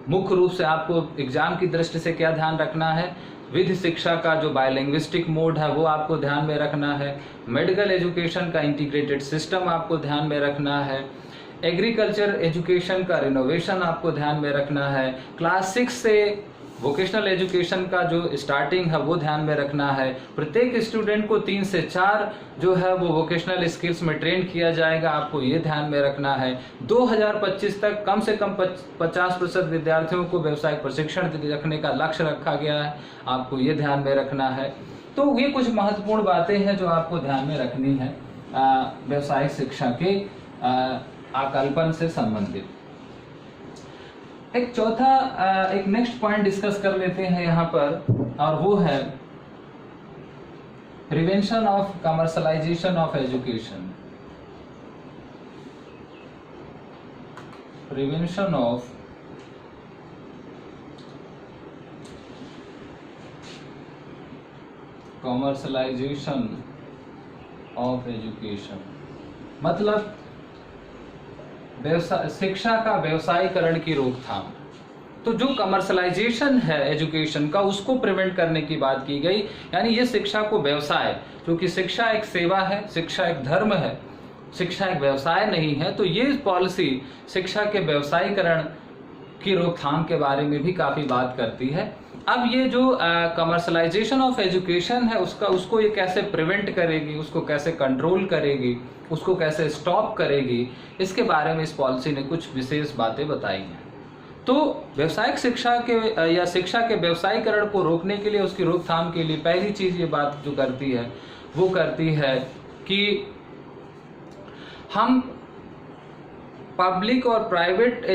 मुख्य रूप से आपको एग्जाम की दृष्टि से क्या ध्यान रखना है, विधि शिक्षा का जो बायोलिंग्विस्टिक मोड है वो आपको ध्यान में रखना है, मेडिकल एजुकेशन का इंटीग्रेटेड सिस्टम आपको ध्यान में रखना है, एग्रीकल्चर एजुकेशन का रिनोवेशन आपको ध्यान में रखना है, क्लास 6 से वोकेशनल एजुकेशन का जो स्टार्टिंग है वो ध्यान में रखना है, प्रत्येक स्टूडेंट को 3 से 4 जो है वो वोकेशनल स्किल्स में ट्रेन किया जाएगा, आपको ये ध्यान में रखना है। 2025 तक कम से कम 50% विद्यार्थियों को व्यावसायिक प्रशिक्षण रखने का लक्ष्य रखा गया है, आपको ये ध्यान में रखना है। तो ये कुछ महत्वपूर्ण बातें हैं जो आपको ध्यान में रखनी है व्यावसायिक शिक्षा के आकल्पन से संबंधित। एक चौथा एक नेक्स्ट पॉइंट डिस्कस कर लेते हैं यहाँ पर, और वो है prevention of commercialisation of education. Prevention of commercialisation of education मतलब शिक्षा का व्यवसायीकरण की रोकथाम। तो जो कमर्शलाइजेशन है एजुकेशन का, उसको प्रिवेंट करने की बात की गई, यानी ये शिक्षा को व्यवसाय, क्योंकि शिक्षा एक सेवा है, शिक्षा एक धर्म है, शिक्षा एक व्यवसाय नहीं है। तो ये पॉलिसी शिक्षा के व्यवसायीकरण की रोकथाम के बारे में भी काफी बात करती है। अब ये जो कमर्शलाइजेशन ऑफ एजुकेशन है उसको ये कैसे प्रिवेंट करेगी, उसको कैसे कंट्रोल करेगी, उसको कैसे स्टॉप करेगी, इसके बारे में इस पॉलिसी ने कुछ विशेष बातें बताई हैं। तो व्यावसायिक शिक्षा के या शिक्षा के व्यवसायीकरण को रोकने के लिए, उसकी रोकथाम के लिए पहली चीज ये बात जो करती है वो करती है कि हम पब्लिक और प्राइवेट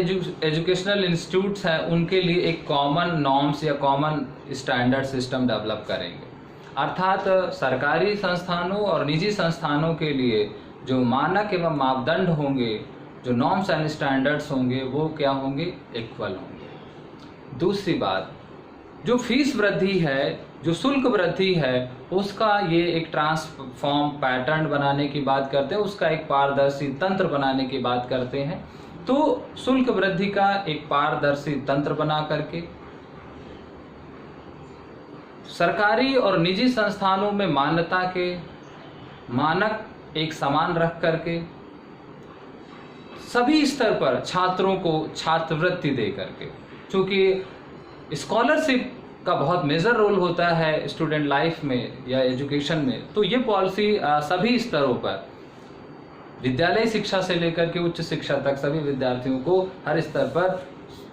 एजुकेशनल इंस्टीट्यूट्स हैं उनके लिए एक कॉमन नॉर्म्स या कॉमन स्टैंडर्ड सिस्टम डेवलप करेंगे। अर्थात सरकारी संस्थानों और निजी संस्थानों के लिए जो मानक एवं मापदंड होंगे, जो नॉर्म्स एंड स्टैंडर्ड्स होंगे, वो क्या होंगे, इक्वल होंगे। दूसरी बात, जो फीस वृद्धि है, जो शुल्क वृद्धि है, उसका ये एक ट्रांसफॉर्म पैटर्न बनाने की बात करते हैं, उसका एक पारदर्शी तंत्र बनाने की बात करते हैं। तो शुल्क वृद्धि का एक पारदर्शी तंत्र बना करके सरकारी और निजी संस्थानों में मान्यता के मानक एक समान रख करके सभी स्तर पर छात्रों को छात्रवृत्ति दे करके, क्योंकि स्कॉलरशिप का बहुत मेजर रोल होता है स्टूडेंट लाइफ में या एजुकेशन में। तो ये पॉलिसी सभी स्तरों पर, विद्यालय शिक्षा से लेकर के उच्च शिक्षा तक सभी विद्यार्थियों को हर स्तर पर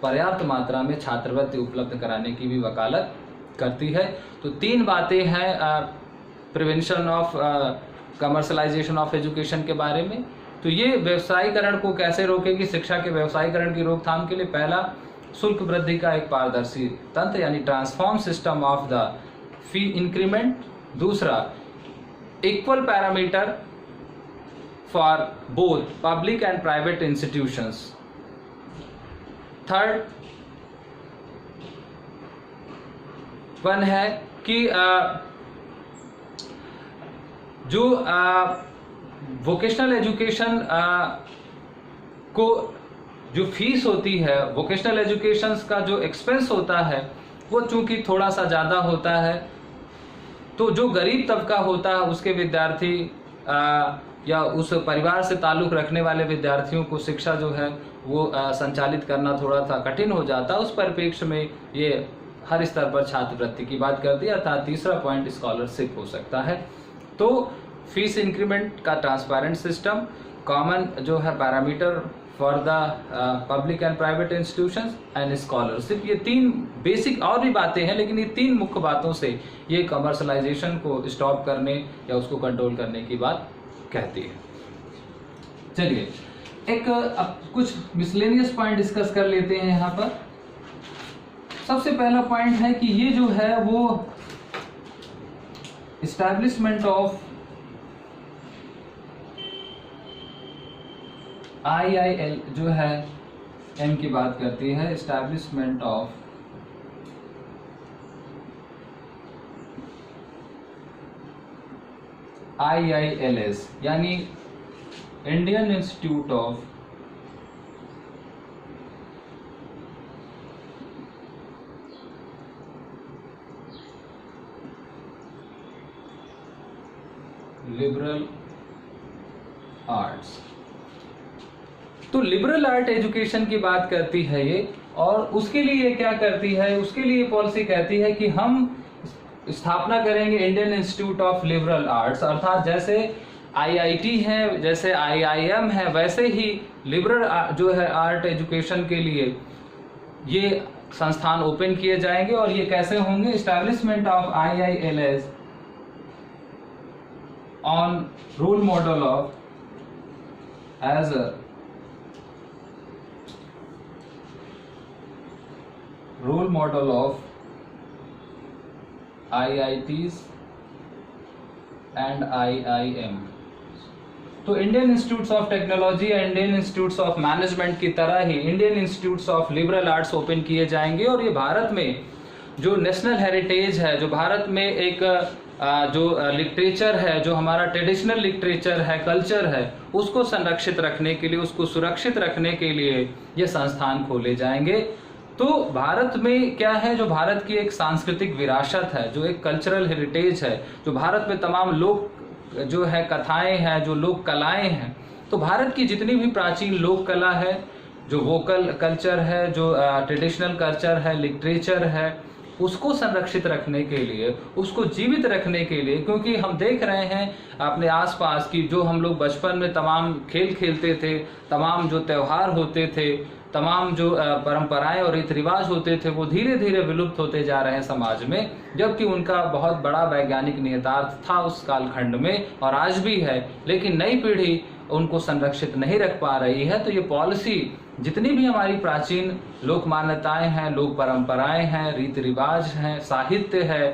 पर्याप्त मात्रा में छात्रवृत्ति उपलब्ध कराने की भी वकालत करती है। तो 3 बातें हैं prevention of commercialisation of education के बारे में। तो ये व्यवसायीकरण को कैसे रोकेगी, शिक्षा के व्यवसायीकरण की रोकथाम के लिए पहला, शुल्क वृद्धि का एक पारदर्शी तंत्र यानी transform system of the fee increment. दूसरा, equal parameter for both public and private institutions. Third one है कि जो वोकेशनल एजुकेशन को जो फीस होती है, वोकेशनल एजुकेशन का जो एक्सपेंस होता है वो चूंकि थोड़ा सा ज़्यादा होता है, तो जो गरीब तबका होता है उसके विद्यार्थी या उस परिवार से ताल्लुक़ रखने वाले विद्यार्थियों को शिक्षा जो है वो संचालित करना थोड़ा सा कठिन हो जाता है। उस परिप्रेक्ष्य में ये हर स्तर पर छात्रवृत्ति की बात करती है। अर्थात तीसरा पॉइंट स्कॉलरशिप हो सकता है। तो फीस इंक्रीमेंट का ट्रांसपेरेंट सिस्टम, कॉमन जो है parameter for the public and private institutions and scholarship, ये 3 बेसिक और भी बातें हैं, लेकिन ये 3 मुख्य बातों से ये कमर्शलाइजेशन को स्टॉप करने या उसको कंट्रोल करने की बात कहती है। चलिए एक अब कुछ मिसलेनियस पॉइंट डिस्कस कर लेते हैं। यहाँ पर सबसे पहला पॉइंट है कि ये जो है वो एस्टैब्लिशमेंट ऑफ IIL जो है M की बात करती है, एस्टैब्लिशमेंट ऑफ IILS यानी Indian institute of liberal arts. तो लिबरल आर्ट एजुकेशन की बात करती है ये, और उसके लिए ये क्या करती है, उसके लिए पॉलिसी कहती है कि हम स्थापना करेंगे Indian institute of liberal arts. अर्थात जैसे IIT है, जैसे IIM है, वैसे ही लिबरल जो है आर्ट एजुकेशन के लिए ये संस्थान ओपन किए जाएंगे। और ये कैसे होंगे, establishment of IILS on role model of as a role model of IITs and IIM। तो इंडियन इंस्टीट्यूट्स ऑफ टेक्नोलॉजी या इंडियन इंस्टीट्यूट्स ऑफ मैनेजमेंट की तरह ही Indian institutes of liberal arts open किए जाएंगे। और ये भारत में जो नेशनल हेरिटेज है, जो भारत में एक जो लिटरेचर है, जो हमारा ट्रेडिशनल लिटरेचर है, कल्चर है, उसको संरक्षित रखने के लिए, उसको सुरक्षित रखने के लिए ये संस्थान खोले जाएंगे। तो भारत में क्या है, जो भारत की एक सांस्कृतिक विरासत है, जो एक कल्चरल हेरिटेज है, जो भारत में तमाम लोक जो है कथाएं हैं, जो लोक कलाएं हैं, तो भारत की जितनी भी प्राचीन लोक कला है, जो वोकल कल्चर है, जो ट्रेडिशनल कल्चर है, लिटरेचर है, उसको संरक्षित रखने के लिए, उसको जीवित रखने के लिए, क्योंकि हम देख रहे हैं अपने आसपास की जो हम लोग बचपन में तमाम खेल खेलते थे, तमाम जो त्यौहार होते थे, तमाम जो परंपराएं और रीति रिवाज होते थे, वो धीरे धीरे विलुप्त होते जा रहे हैं समाज में, जबकि उनका बहुत बड़ा वैज्ञानिक निहितार्थ था उस कालखंड में और आज भी है, लेकिन नई पीढ़ी उनको संरक्षित नहीं रख पा रही है। तो ये पॉलिसी जितनी भी हमारी प्राचीन लोक मान्यताएं हैं, लोक परंपराएं हैं, रीति रिवाज हैं, साहित्य है,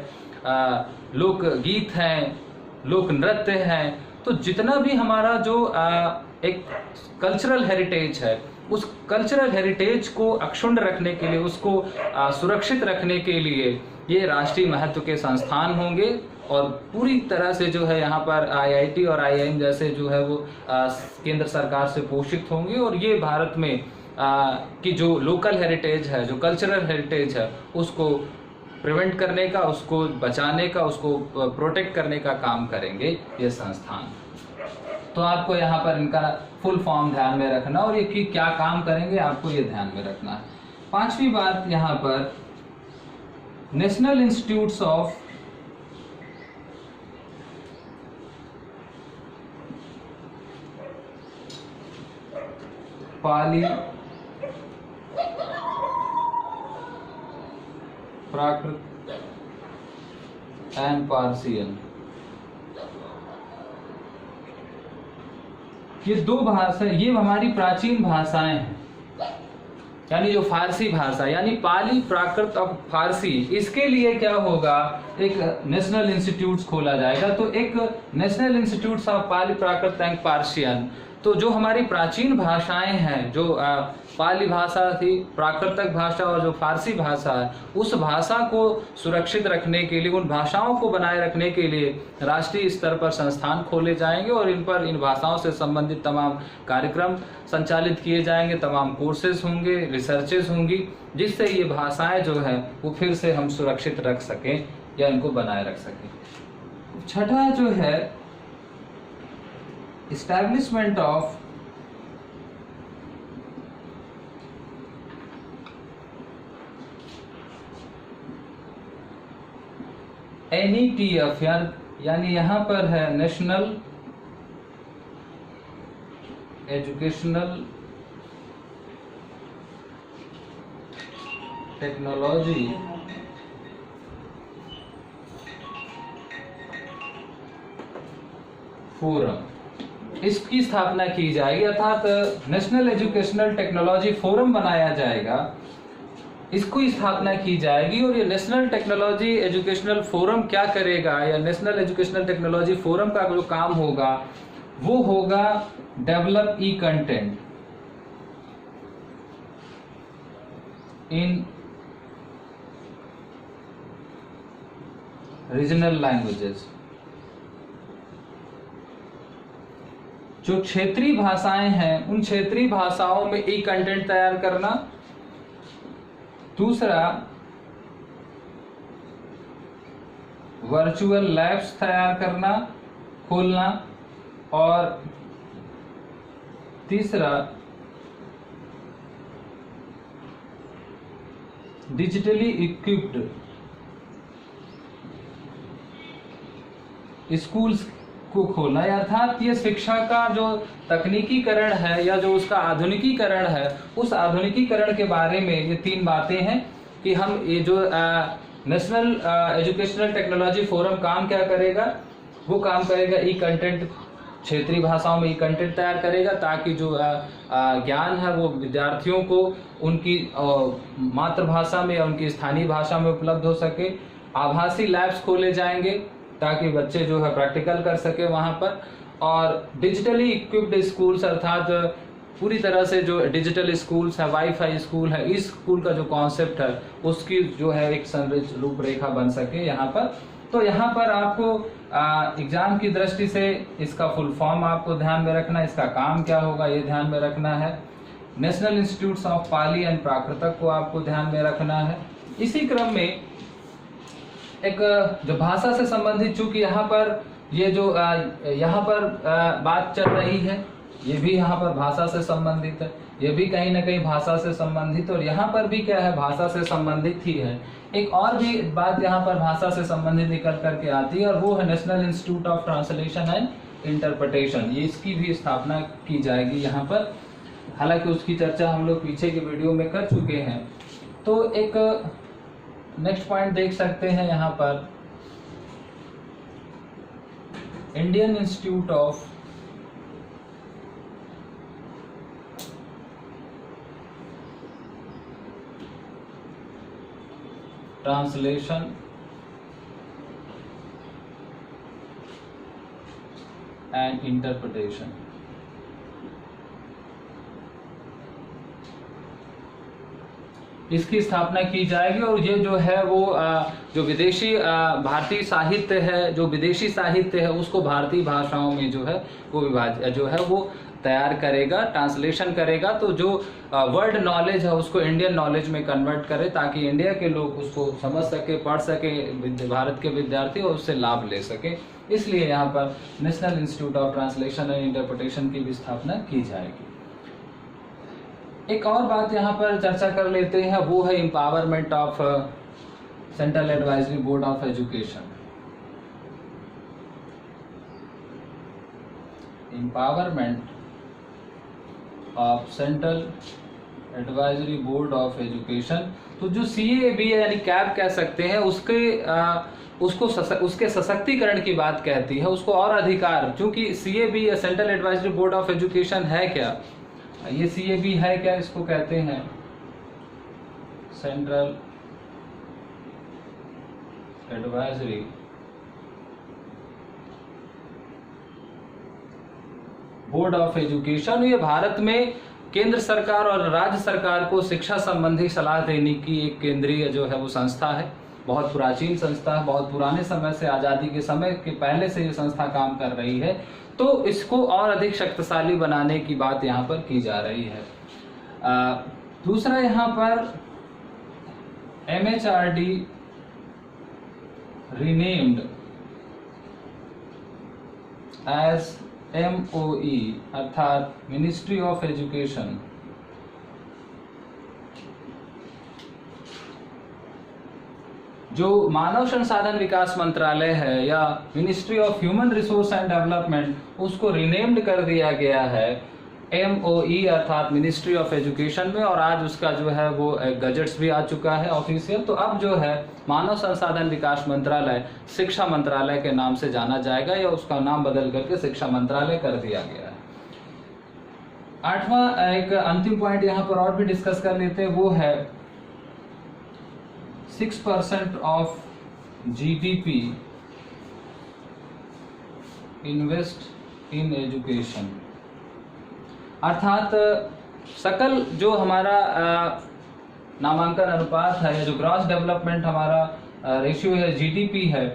लोक गीत हैं, लोक नृत्य हैं, तो जितना भी हमारा जो एक कल्चरल हेरिटेज है, उस कल्चरल हेरिटेज को अक्षुण्ण रखने के लिए, उसको सुरक्षित रखने के लिए ये राष्ट्रीय महत्व के संस्थान होंगे। और पूरी तरह से जो है यहाँ पर IIT और IIM जैसे जो है वो केंद्र सरकार से पोषित होंगे। और ये भारत में की जो लोकल हेरिटेज है, जो कल्चरल हेरिटेज है, उसको प्रिवेंट करने का, उसको बचाने का, उसको प्रोटेक्ट करने का काम करेंगे ये संस्थान। तो आपको यहाँ पर इनका फुल फॉर्म ध्यान में रखना और ये कि क्या काम करेंगे आपको ये ध्यान में रखना है। 5वीं बात यहाँ पर national institutes of Pali Prakrit and Persian, ये दो भाषा, ये हमारी प्राचीन भाषाएं हैं। यानी जो फारसी भाषा यानी पाली, प्राकृत और फारसी, इसके लिए क्या होगा, एक नेशनल इंस्टीट्यूट खोला जाएगा। तो एक national institute of Pali, Prakrit and Persian, तो जो हमारी प्राचीन भाषाएं हैं, जो पाली भाषा थी, प्राकृतिक भाषा और जो फारसी भाषा है, उस भाषा को सुरक्षित रखने के लिए, उन भाषाओं को बनाए रखने के लिए राष्ट्रीय स्तर पर संस्थान खोले जाएंगे और इन पर, इन भाषाओं से संबंधित तमाम कार्यक्रम संचालित किए जाएंगे, तमाम कोर्सेज होंगे, रिसर्चेज होंगी, जिससे ये भाषाएं जो है वो फिर से हम सुरक्षित रख सकें या इनको बनाए रख सकें। छठा जो है एस्टैब्लिशमेंट ऑफ NETF, यानी यहां पर है नेशनल एजुकेशनल टेक्नोलॉजी फोरम, इसकी स्थापना की जाएगी, अर्थात नेशनल एजुकेशनल टेक्नोलॉजी फोरम बनाया जाएगा, इसको स्थापना की जाएगी। और ये नेशनल टेक्नोलॉजी एजुकेशनल फोरम क्या करेगा, या नेशनल एजुकेशनल टेक्नोलॉजी फोरम का जो काम होगा वो होगा develop E content in regional languages. जो क्षेत्रीय भाषाएं हैं उन क्षेत्रीय भाषाओं में ई कंटेंट तैयार करना। दूसरा, वर्चुअल लैब्स तैयार करना, खोलना। और तीसरा, डिजिटली इक्विप्ड स्कूल्स को खोलना, अर्थात ये शिक्षा का जो तकनीकीकरण है या जो उसका आधुनिकीकरण है, उस आधुनिकीकरण के बारे में ये तीन बातें हैं कि हम ये जो नेशनल एजुकेशनल टेक्नोलॉजी फोरम काम क्या करेगा, वो काम करेगा ई कंटेंट, क्षेत्रीय भाषाओं में ई कंटेंट तैयार करेगा, ताकि जो ज्ञान है वो विद्यार्थियों को उनकी मातृभाषा में या उनकी स्थानीय भाषा में उपलब्ध हो सके। आभासी लैब्स खोले जाएंगे ताकि बच्चे जो है प्रैक्टिकल कर सके वहाँ पर। और डिजिटली इक्विप्ड स्कूल्स, अर्थात पूरी तरह से जो डिजिटल स्कूल्स है, वाईफाई स्कूल है, इस स्कूल का जो कॉन्सेप्ट है उसकी जो है एक संरचित रूपरेखा बन सके यहाँ पर। तो यहाँ पर आपको एग्जाम की दृष्टि से इसका फुल फॉर्म आपको ध्यान में रखना है, इसका काम क्या होगा ये ध्यान में रखना है। National institutes of Pali and Prakrit को आपको ध्यान में रखना है। इसी क्रम में एक जो भाषा से संबंधित, चूंकि यहाँ पर ये जो यहाँ पर बात चल रही है, ये भी यहाँ पर भाषा से संबंधित है, ये भी कहीं ना कहीं भाषा से संबंधित, और यहाँ पर भी क्या है, भाषा से संबंधित ही है। एक और भी बात यहाँ पर भाषा से संबंधित निकल करके आती है, और वो है national institute of translation and interpretation. ये इसकी भी स्थापना की जाएगी यहाँ पर, हालांकि उसकी चर्चा हम लोग पीछे की वीडियो में कर चुके हैं। तो एक नेक्स्ट पॉइंट देख सकते हैं यहाँ पर, Indian institute of translation and interpretation. इसकी स्थापना की जाएगी, और ये जो है वो जो विदेशी भारतीय साहित्य है, जो विदेशी साहित्य है, उसको भारतीय भाषाओं में जो है वो तैयार करेगा, ट्रांसलेशन करेगा। तो जो वर्ल्ड नॉलेज है उसको इंडियन नॉलेज में कन्वर्ट करे, ताकि इंडिया के लोग उसको समझ सके, पढ़ सके, भारत के विद्यार्थी और उससे लाभ ले सके। इसलिए यहाँ पर national institute of translation and interpretation की भी स्थापना की जाएगी। एक और बात यहाँ पर चर्चा कर लेते हैं, वो है empowerment of central advisory board of education. Empowerment of central advisory board of education. तो जो CAB है यानी कैब कह सकते हैं, उसके सशक्तिकरण की बात कहती है, उसको और अधिकार, क्योंकि CAB या central advisory board of education है क्या, ये CAB है क्या, इसको कहते हैं central advisory board of education. ये भारत में केंद्र सरकार और राज्य सरकार को शिक्षा संबंधी सलाह देने की एक केंद्रीय जो है वो संस्था है। बहुत प्राचीन संस्था है, बहुत पुराने समय से, आज़ादी के समय के पहले से ये संस्था काम कर रही है। तो इसको और अधिक शक्तिशाली बनाने की बात यहाँ पर की जा रही है। दूसरा यहाँ पर MHRD रीनेम्ड एज MOE अर्थात मिनिस्ट्री ऑफ एजुकेशन। जो मानव संसाधन विकास मंत्रालय है या ministry of human resource and development, उसको रीनेम्ड कर दिया गया है MOE अर्थात मिनिस्ट्री ऑफ एजुकेशन में, और आज उसका जो है वो गजट्स भी आ चुका है ऑफिशियल। तो अब जो है मानव संसाधन विकास मंत्रालय शिक्षा मंत्रालय के नाम से जाना जाएगा, या उसका नाम बदल करके शिक्षा मंत्रालय कर दिया गया है। आठवां एक अंतिम पॉइंट यहाँ पर और भी डिस्कस कर लेते हैं, वो है 6% of GDP invest in education, अर्थात सकल जो हमारा नामांकन अनुपात है, या जो ग्रॉस डेवलपमेंट हमारा रेशियो है, GDP है,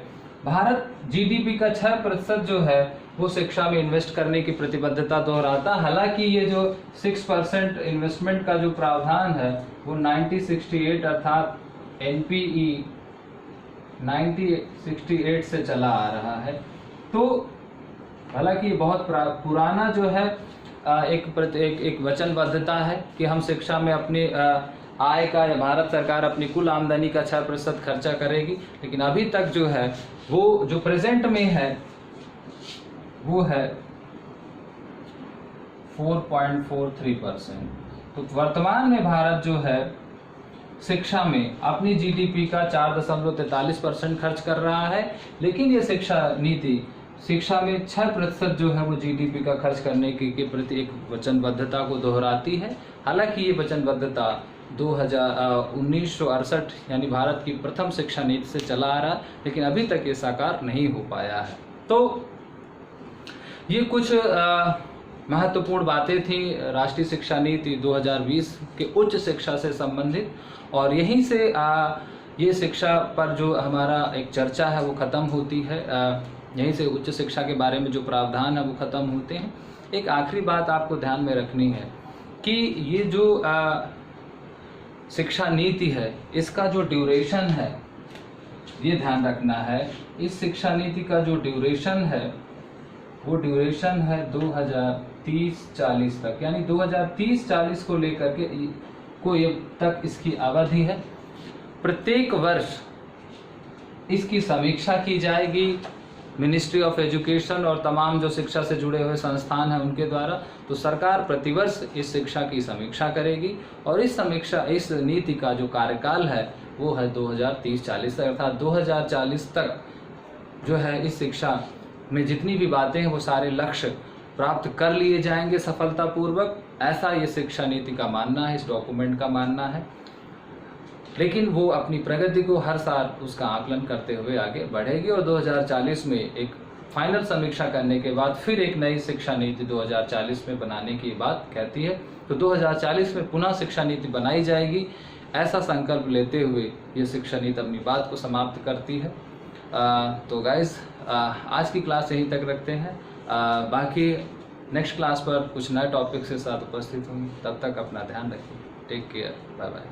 भारत GDP का 6% जो है वो शिक्षा में इन्वेस्ट करने की प्रतिबद्धता दोहराता। हालांकि ये जो 6% इन्वेस्टमेंट का जो प्रावधान है वो 1968 अर्थात NPE 1968 से चला आ रहा है। तो हालांकि ये बहुत पुराना जो है एक वचनबद्धता है कि हम शिक्षा में अपनी आय का, या भारत सरकार अपनी कुल आमदनी का 6% खर्चा करेगी, लेकिन अभी तक जो है वो जो प्रेजेंट में है वो है 4.43%। तो वर्तमान में भारत जो है शिक्षा में अपनी GDP का 4.43% खर्च कर रहा है, लेकिन ये शिक्षा नीति शिक्षा में 6% जो है वो GDP का खर्च करने के प्रति एक वचनबद्धता को दोहराती है। हालांकि ये वचनबद्धता 1968 यानी भारत की प्रथम शिक्षा नीति से चला आ रहा, लेकिन अभी तक ये साकार नहीं हो पाया है। तो ये कुछ महत्वपूर्ण बातें थी राष्ट्रीय शिक्षा नीति 2020 के उच्च शिक्षा से संबंधित, और यहीं से ये शिक्षा पर जो हमारा एक चर्चा है वो ख़त्म होती है। यहीं से उच्च शिक्षा के बारे में जो प्रावधान है वो ख़त्म होते हैं। एक आखिरी बात आपको ध्यान में रखनी है कि ये जो शिक्षा नीति है इसका जो ड्यूरेशन है, ये ध्यान रखना है, इस शिक्षा नीति का जो ड्यूरेशन है वो ड्यूरेशन है 2030-40 तक, यानी 2030-40 को लेकर के ये तक इसकी अवधि है। प्रत्येक वर्ष इसकी समीक्षा की जाएगी मिनिस्ट्री ऑफ एजुकेशन और तमाम जो शिक्षा से जुड़े हुए संस्थान हैं उनके द्वारा। तो सरकार प्रतिवर्ष इस शिक्षा की समीक्षा करेगी, और इस नीति का जो कार्यकाल है वो है 2030-40 तक, अर्थात 2040 तक जो है इस शिक्षा में जितनी भी बातें हैं वो सारे लक्ष्य प्राप्त कर लिए जाएंगे सफलतापूर्वक। ऐसा ये शिक्षा नीति का मानना है, इस डॉक्यूमेंट का मानना है। लेकिन वो अपनी प्रगति को हर साल उसका आकलन करते हुए आगे बढ़ेगी, और 2040 में एक फाइनल समीक्षा करने के बाद फिर एक नई शिक्षा नीति 2040 में बनाने की बात कहती है। तो 2040 में पुनः शिक्षा नीति बनाई जाएगी, ऐसा संकल्प लेते हुए ये शिक्षा नीति अपनी बात को समाप्त करती है। तो गाइस आज की क्लास यहीं तक रखते हैं। बाकी नेक्स्ट क्लास पर कुछ नए टॉपिक के साथ उपस्थित होंगे। तब तक अपना ध्यान रखिए। Take care, bye bye.